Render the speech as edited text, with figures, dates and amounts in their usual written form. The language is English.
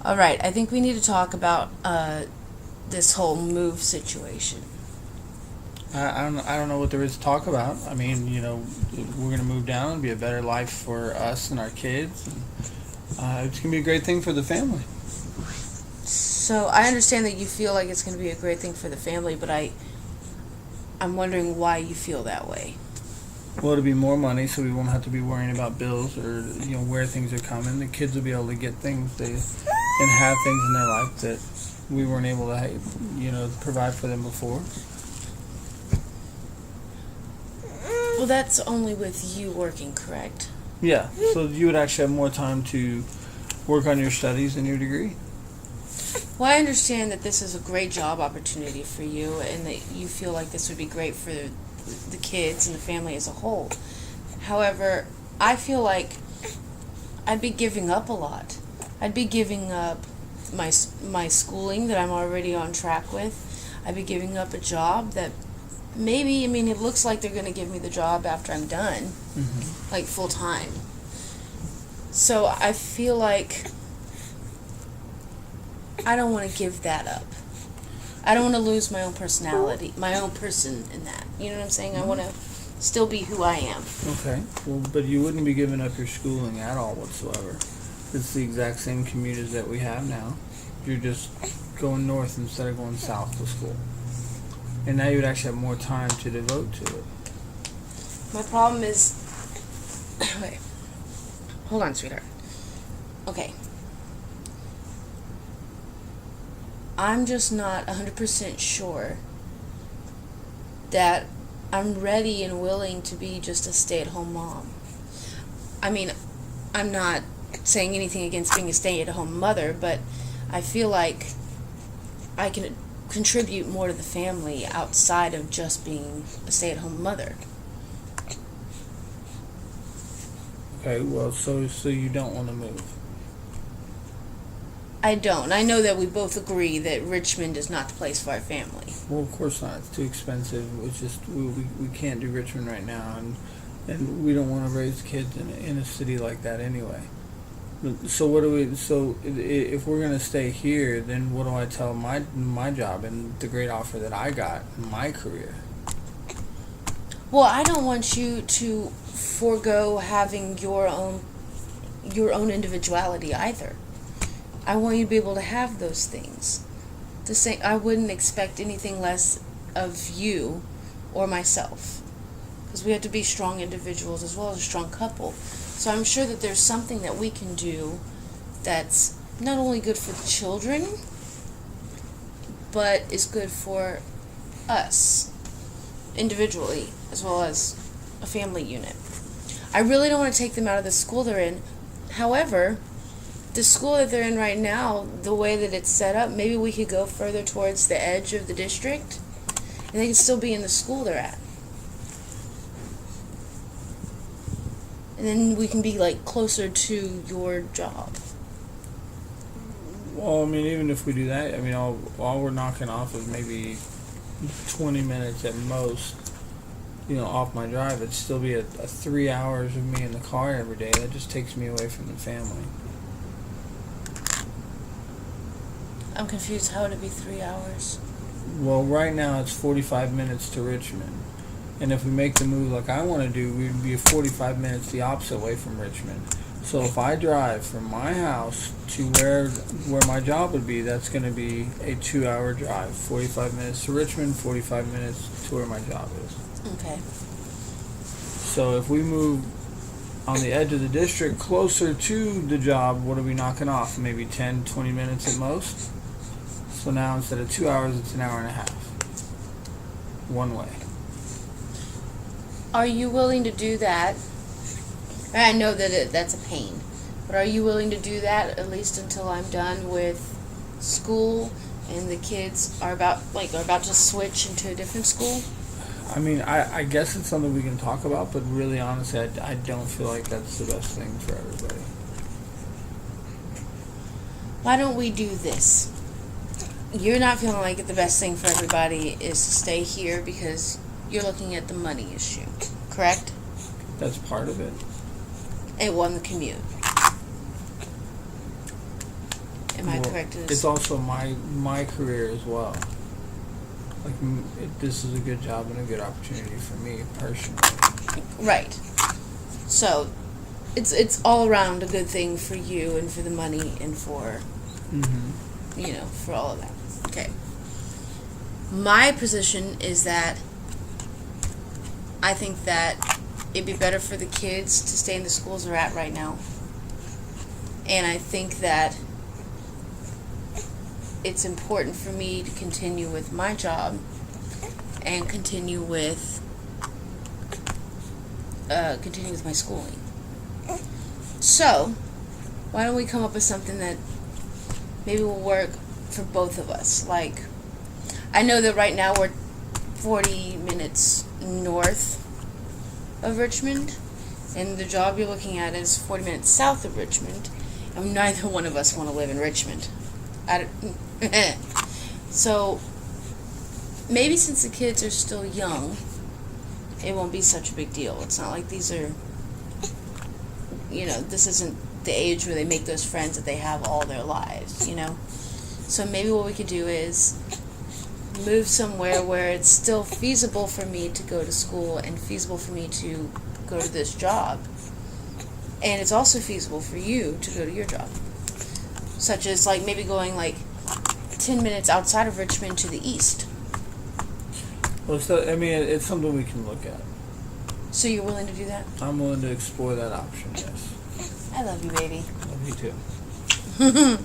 All right, I think we need to talk about this whole move situation. I don't know what there is to talk about. I mean, we're going to move down and be a better life for us and our kids. And, it's going to be a great thing for the family. So I understand that you feel like it's going to be a great thing for the family, but I'm wondering why you feel that way. Well, it'll be more money, so we won't have to be worrying about bills or where things are coming. The kids will be able to get things and have things in their life that we weren't able to provide for them before. Well, that's only with you working, correct? Yeah, so you would actually have more time to work on your studies and your degree. Well, I understand that this is a great job opportunity for you and that you feel like this would be great for the kids and the family as a whole. However, I feel like I'd be giving up a lot. I'd be giving up my schooling that I'm already on track with. I'd be giving up a job that maybe, it looks like they're going to give me the job after I'm done, like full time. So I feel like I don't want to give that up. I don't want to lose my own personality, my own person in that. You know what I'm saying? I want to still be who I am. Okay. Well, but you wouldn't be giving up your schooling at all whatsoever. It's the exact same commute as that we have now. You're just going north instead of going south to school. And now you would actually have more time to devote to it. My problem is... Wait. Hold on, sweetheart. Okay. I'm just not 100% sure that I'm ready and willing to be just a stay-at-home mom. I'm not saying anything against being a stay-at-home mother, but I feel like I can contribute more to the family outside of just being a stay-at-home mother. Okay, well, so you don't want to move. I don't. I know that we both agree that Richmond is not the place for our family. Well, of course not. It's too expensive. It's just we can't do Richmond right now, and we don't want to raise kids in a city like that anyway. So what do we? So if we're gonna stay here, then what do I tell my job and the great offer that I got in my career? Well, I don't want you to forego having your own individuality either. I want you to be able to have those things. I wouldn't expect anything less of you or myself, because we have to be strong individuals as well as a strong couple. So I'm sure that there's something that we can do that's not only good for the children, but is good for us individually as well as a family unit. I really don't want to take them out of the school they're in. However, the school that they're in right now, the way that it's set up, maybe we could go further towards the edge of the district and they can still be in the school they're at. And then we can be closer to your job. Well, even if we do that, all we're knocking off is maybe 20 minutes at most, off my drive. It'd still be a 3 hours of me in the car every day. That just takes me away from the family. I'm confused. How would it be 3 hours? Well, right now it's 45 minutes to Richmond. And if we make the move like I want to do, we'd be 45 minutes the opposite way from Richmond. So if I drive from my house to where my job would be, that's going to be a 2-hour drive. 45 minutes to Richmond, 45 minutes to where my job is. Okay. So if we move on the edge of the district closer to the job, what are we knocking off? Maybe 10, 20 minutes at most? So now instead of 2 hours, it's an hour and a half. One way. Are you willing to do that? I know that that's a pain, but are you willing to do that at least until I'm done with school and the kids are about to switch into a different school? I guess it's something we can talk about, but really, honestly, I don't feel like that's the best thing for everybody. Why don't we do this? You're not feeling like the best thing for everybody is to stay here because you're looking at the money issue, correct? That's part of it. It won the commute. Am I correct. it's also my career as well. Like, this is a good job and a good opportunity for me personally. Right. So, it's all around a good thing for you and for the money and for, for all of that. Okay. My position is that I think that it'd be better for the kids to stay in the schools they're at right now. And I think that it's important for me to continue with my job and continue with my schooling. So, why don't we come up with something that maybe will work for both of us? Like, I know that right now we're 40 minutes north of Richmond, and the job you're looking at is 40 minutes south of Richmond, and neither one of us want to live in Richmond. So, maybe since the kids are still young, it won't be such a big deal. It's not like these are, this isn't the age where they make those friends that they have all their lives, So maybe what we could do is move somewhere where it's still feasible for me to go to school and feasible for me to go to this job. And it's also feasible for you to go to your job. Such as like maybe going like 10 minutes outside of Richmond to the east. Well, it's something we can look at. So you're willing to do that? I'm willing to explore that option, yes. I love you, baby. Love you too.